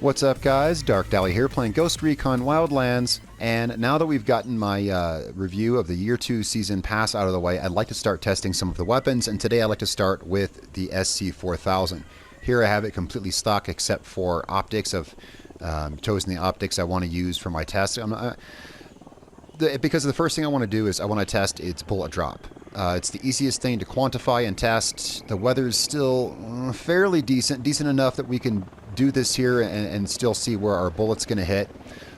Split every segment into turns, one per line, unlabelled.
What's up, guys? Darkdally here, playing Ghost Recon Wildlands, and now that we've gotten my review of the Year 2 Season Pass out of the way, I'd like to start testing some of the weapons, and today I'd like to start with the SC4000. Here I have it completely stock except for optics. I've chosen the optics I want to use for my test. Because the first thing I want to do is I want to test its bullet drop. It's the easiest thing to quantify and test. The weather's still fairly decent enough that we can do this here and still see where our bullet's going to hit.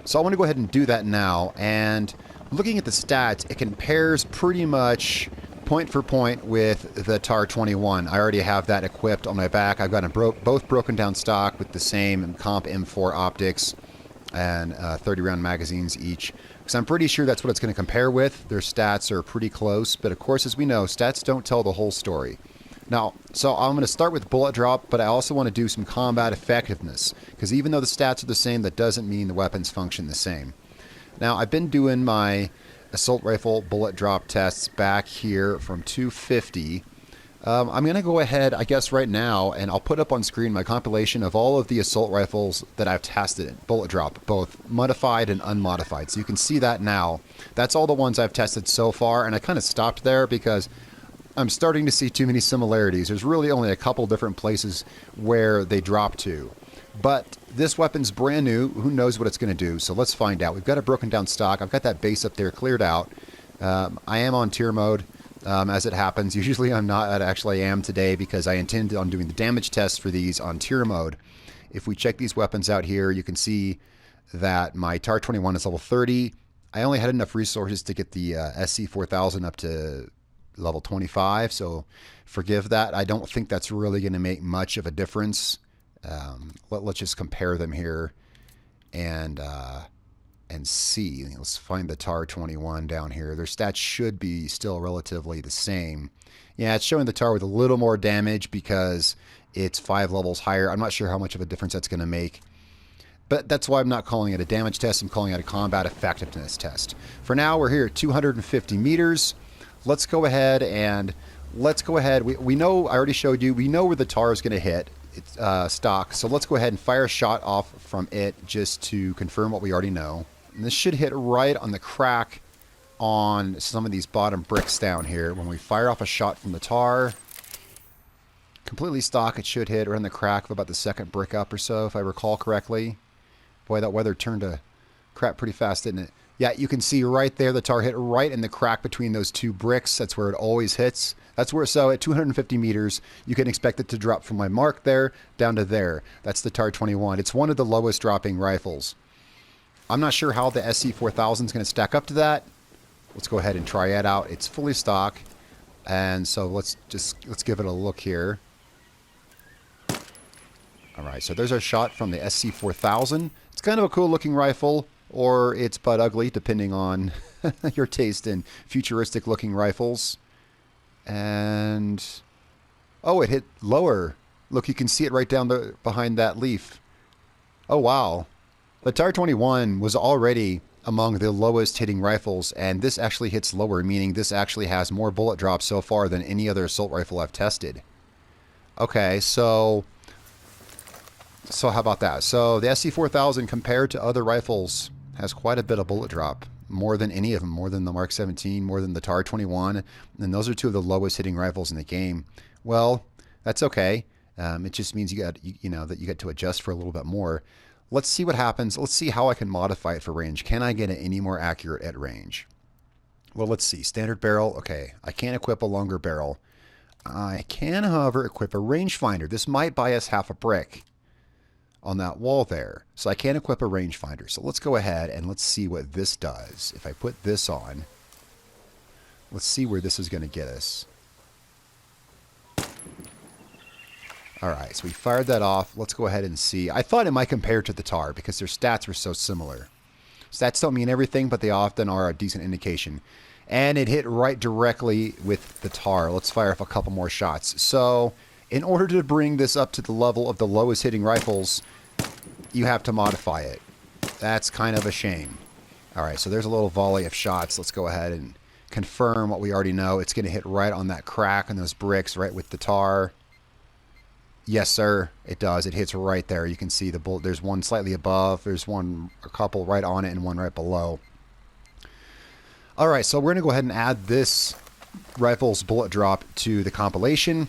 So I want to go ahead and do that now. And looking at the stats, it compares pretty much point for point with the TAR-21. I already have that equipped on my back. I've got them both broken down stock with the same comp M4 optics and 30 round magazines each. So I'm pretty sure that's what it's going to compare with. Their stats are pretty close, but of course, as we know, stats don't tell the whole story. Now, so I'm going to start with bullet drop, but I also want to do some combat effectiveness, because even though the stats are the same, that doesn't mean the weapons function the same. Now, I've been doing my assault rifle bullet drop tests back here from 250. I'm going to go ahead, I guess, right now, and I'll put up on screen my compilation of all of the assault rifles that I've tested, bullet drop, both modified and unmodified. So you can see that now. That's all the ones I've tested so far, and I kind of stopped there because I'm starting to see too many similarities. There's really only a couple different places where they drop to. But this weapon's brand new. Who knows what it's going to do? So let's find out. We've got it broken down stock. I've got that base up there cleared out. I am on tier mode. As it happens. Usually I'm not, actually I am today because I intend on doing the damage tests for these on tier mode. If we check these weapons out here, you can see that my TAR-21 is level 30. I only had enough resources to get the SC4000 up to level 25, so forgive that. I don't think that's really going to make much of a difference. Let's just compare them here and see. Let's find the TAR-21 down here. Their stats should be still relatively the same. Yeah, it's showing the TAR with a little more damage because it's 5 levels higher. I'm not sure how much of a difference that's going to make. But that's why I'm not calling it a damage test. I'm calling it a combat effectiveness test. For now, we're here at 250 meters. Let's go ahead. We know, I already showed you, we know where the TAR is going to hit. It's stock. So let's go ahead and fire a shot off from it just to confirm what we already know. And this should hit right on the crack on some of these bottom bricks down here. When we fire off a shot from the TAR, completely stock, it should hit right on the crack of about the second brick up or so, if I recall correctly. Boy, that weather turned to crap pretty fast, didn't it? Yeah, you can see right there the TAR hit right in the crack between those two bricks. That's where it always hits. That's where, so at 250 meters, you can expect it to drop from my mark there down to there. That's the TAR-21. It's one of the lowest dropping rifles. I'm not sure how the SC4000 is going to stack up to that. Let's go ahead and try it out. It's fully stock, and so let's give it a look here. All right, so there's our shot from the SC4000. It's kind of a cool looking rifle, or it's butt ugly, depending on your taste in futuristic looking rifles. And oh, it hit lower. Look, you can see it right down behind that leaf. Oh wow. The TAR-21 was already among the lowest hitting rifles, and this actually hits lower, meaning this actually has more bullet drops so far than any other assault rifle I've tested. Okay, so how about that? So the SC4000 compared to other rifles has quite a bit of bullet drop. More than any of them, more than the Mark 17, more than the TAR-21, and those are two of the lowest hitting rifles in the game. Well, that's okay. It just means that you get to adjust for a little bit more. Let's see what happens. Let's see how I can modify it for range. Can I get it any more accurate at range? Well, let's see. Standard barrel. Okay, I can't equip a longer barrel. I can, however, equip a rangefinder. This might buy us half a brick on that wall there. So I can't equip a rangefinder. So let's go ahead and let's see what this does. If I put this on, let's see where this is going to get us. All right, so we fired that off. Let's go ahead and see. I thought it might compare to the TAR because their stats were so similar. Stats don't mean everything, but they often are a decent indication. And it hit right directly with the TAR. Let's fire off a couple more shots. So in order to bring this up to the level of the lowest hitting rifles, you have to modify it. That's kind of a shame. All right, so there's a little volley of shots. Let's go ahead and confirm what we already know. It's going to hit right on that crack and those bricks right with the TAR. Yes, sir. It does. It hits right there. You can see the bullet. There's one slightly above. There's a couple right on it, and one right below. All right, so we're going to go ahead and add this rifle's bullet drop to the compilation.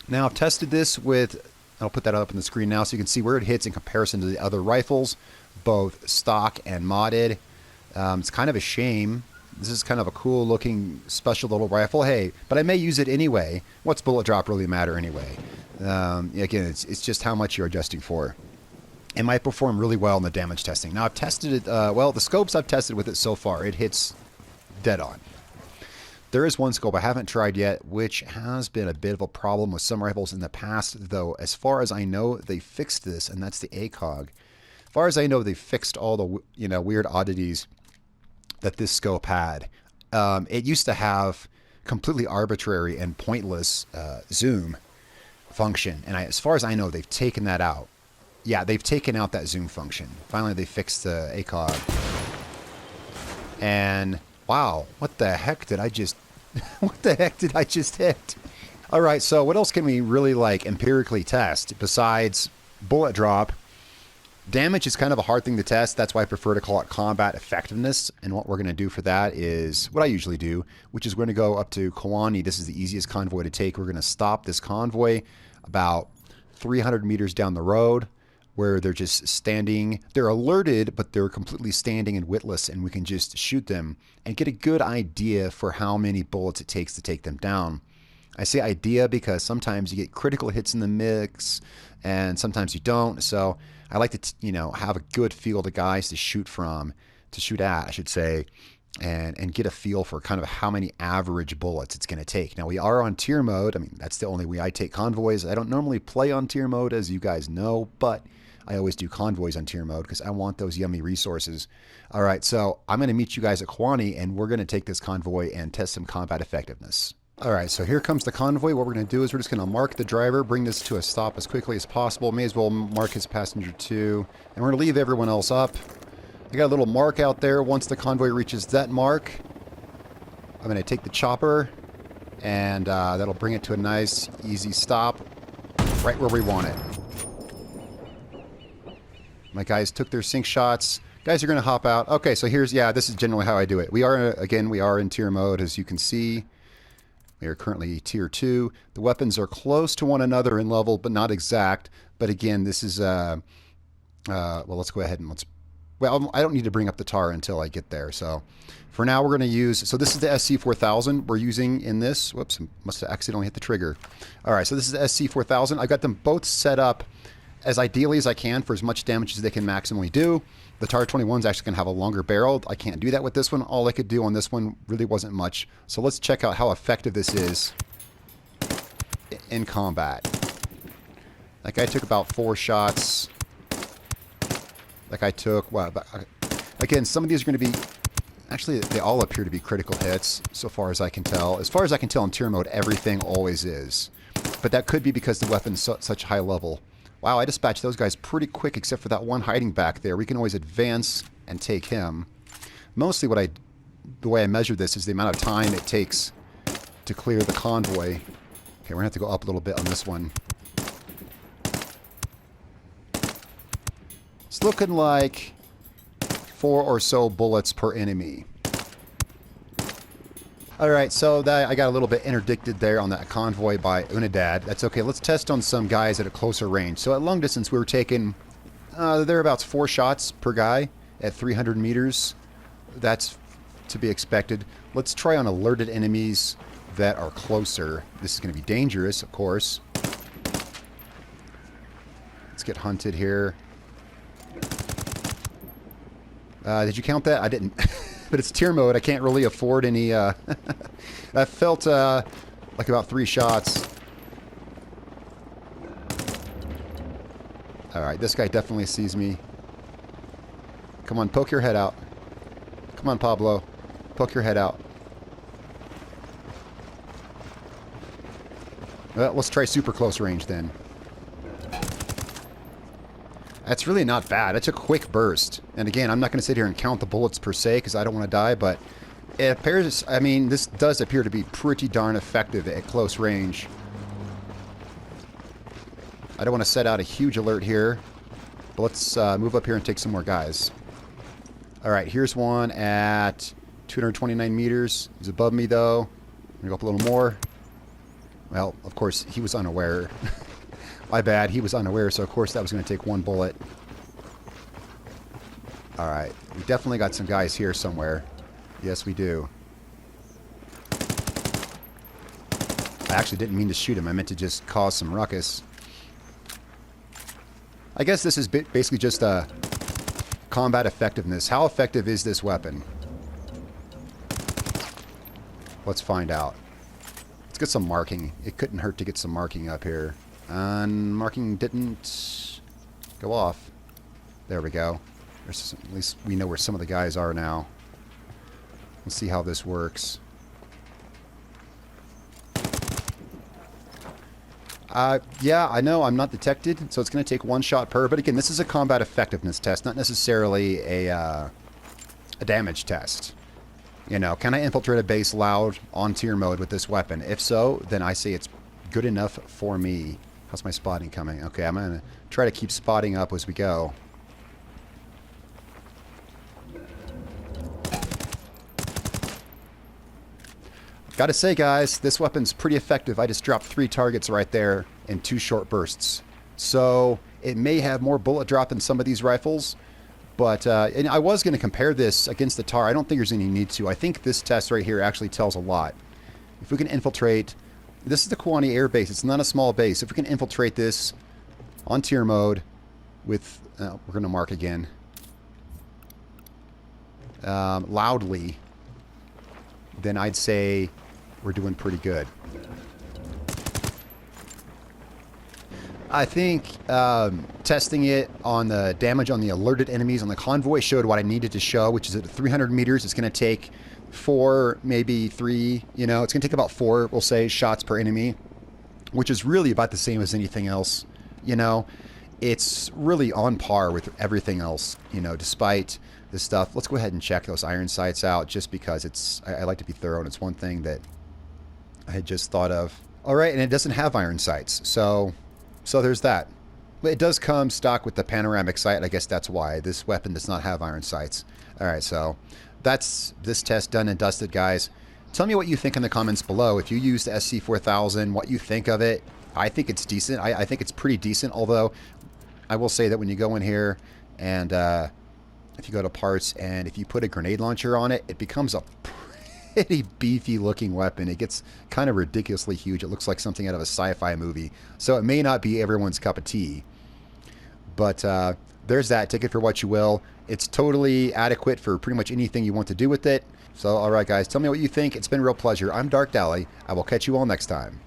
Now, I've tested this with, I'll put that up on the screen now so you can see where it hits in comparison to the other rifles, both stock and modded. It's kind of a shame. This is kind of a cool looking special little rifle. Hey, but I may use it anyway. What's bullet drop really matter anyway? Again, it's just how much you're adjusting for. It might perform really well in the damage testing. Now, I've tested it, well, the scopes I've tested with it so far, it hits dead on. There is one scope I haven't tried yet, which has been a bit of a problem with some rifles in the past, though as far as I know, they fixed this, and that's the Acog. As far as I know, they fixed all the weird oddities that this scope had. It used to have completely arbitrary and pointless zoom function, and as far as I know, they've taken that out. Yeah, they've taken out that zoom function. Finally, they fixed the Acog. And wow, what the heck did I just what the heck did I just hit? All right, so what else can we really like empirically test besides bullet drop? Damage is kind of a hard thing to test. That's why I prefer to call it combat effectiveness. And what we're going to do for that is what I usually do, which is we're going to go up to Kawani. This is the easiest convoy to take. We're going to stop this convoy about 300 meters down the road, where they're just standing. They're alerted, but they're completely standing and witless, and we can just shoot them and get a good idea for how many bullets it takes to take them down. I say idea because sometimes you get critical hits in the mix, and sometimes you don't. So I like to, have a good field of guys to shoot at, I should say, and get a feel for kind of how many average bullets it's going to take. Now, we are on tier mode. I mean, that's the only way I take convoys. I don't normally play on tier mode, as you guys know, but I always do convoys on tier mode because I want those yummy resources. All right, so I'm going to meet you guys at Kawani, and we're going to take this convoy and test some combat effectiveness. All right, so here comes the convoy. What we're going to do is we're just going to mark the driver, bring this to a stop as quickly as possible. May as well mark his passenger too. And we're going to leave everyone else up. I got a little mark out there. Once the convoy reaches that mark, I'm going to take the chopper, and that'll bring it to a nice, easy stop right where we want it. My guys took their sync shots. Guys are going to hop out. Okay, so this is generally how I do it. We are in tier mode, as you can see. We are currently tier 2. The weapons are close to one another in level, but not exact. But again, this is, well, let's go ahead and well, I don't need to bring up the tar until I get there. So for now, we're going to use, so this is the SC4000 we're using in this. Whoops, must have accidentally hit the trigger. All right, so this is the SC4000. I've got them both set up as ideally as I can for as much damage as they can maximally do. The TAR 21 is actually going to have a longer barrel. I can't do that with this one. All I could do on this one really wasn't much. So let's check out how effective this is in combat. That guy took about 4 shots. That guy took, well, again, some of these are going to be, actually, they all appear to be critical hits, so far as I can tell. As far as I can tell in tier mode, everything always is. But that could be because the weapon's such high level. Wow, I dispatched those guys pretty quick, except for that one hiding back there. We can always advance and take him. Mostly the way I measure this is the amount of time it takes to clear the convoy. Okay, we're going to have to go up a little bit on this one. It's looking like 4 or so bullets per enemy. All right, so I got a little bit interdicted there on that convoy by Unidad. That's okay. Let's test on some guys at a closer range. So at long distance, we were taking thereabouts 4 shots per guy at 300 meters. That's to be expected. Let's try on alerted enemies that are closer. This is going to be dangerous, of course. Let's get hunted here. Did you count that? I didn't. But it's tier mode. I can't really afford any. That felt like about 3 shots. All right, this guy definitely sees me. Come on, poke your head out. Come on, Pablo. Poke your head out. Well, let's try super close range then. That's really not bad. It's a quick burst. And again, I'm not going to sit here and count the bullets per se because I don't want to die, but it appears, I mean, this does appear to be pretty darn effective at close range. I don't want to set out a huge alert here. But let's move up here and take some more guys. Alright, here's one at 229 meters. He's above me, though. I'm going to go up a little more. Well, of course, he was unaware. My bad. He was unaware, so of course that was going to take one bullet. Alright, we definitely got some guys here somewhere. Yes, we do. I actually didn't mean to shoot him. I meant to just cause some ruckus. I guess this is basically just a combat effectiveness. How effective is this weapon? Let's find out. Let's get some marking. It couldn't hurt to get some marking up here. And marking didn't go off. There we go. At least we know where some of the guys are now. Let's see how this works. Yeah, I know I'm not detected, so it's going to take one shot per. But again, this is a combat effectiveness test, not necessarily a damage test. You know, can I infiltrate a base loud on tier mode with this weapon? If so, then I say it's good enough for me. How's my spotting coming? Okay, I'm going to try to keep spotting up as we go. Gotta say, guys, this weapon's pretty effective. I just dropped 3 targets right there in 2 short bursts. So it may have more bullet drop than some of these rifles, but and I was going to compare this against the TAR. I don't think there's any need to. I think this test right here actually tells a lot. If we can infiltrate, this is the Kuwani Air Base. It's not a small base. If we can infiltrate this on tier mode with, we're going to mark again, loudly, then I'd say we're doing pretty good. I think testing it on the damage on the alerted enemies on the convoy showed what I needed to show, which is at 300 meters, it's going to take 4, maybe 3, you know, it's going to take about 4, we'll say, shots per enemy, which is really about the same as anything else. You know, it's really on par with everything else, you know, despite this stuff. Let's go ahead and check those iron sights out just because it's, I like to be thorough, and it's one thing that I had just thought of. All right, and it doesn't have iron sights, so there's that. But it does come stock with the panoramic sight. I guess that's why this weapon does not have iron sights. All right, so that's this test done and dusted, guys. Tell me what you think in the comments below. If you used the SC4000, what you think of it. I think it's decent. I think it's pretty decent, although I will say that when you go in here and if you go to parts and if you put a grenade launcher on it, it becomes a pretty beefy looking weapon. It gets kind of ridiculously huge. It looks like something out of a sci-fi movie. So it may not be everyone's cup of tea. But there's that. Take it for what you will. It's totally adequate for pretty much anything you want to do with it. So, all right, guys, tell me what you think. It's been a real pleasure. I'm Darkdally. I will catch you all next time.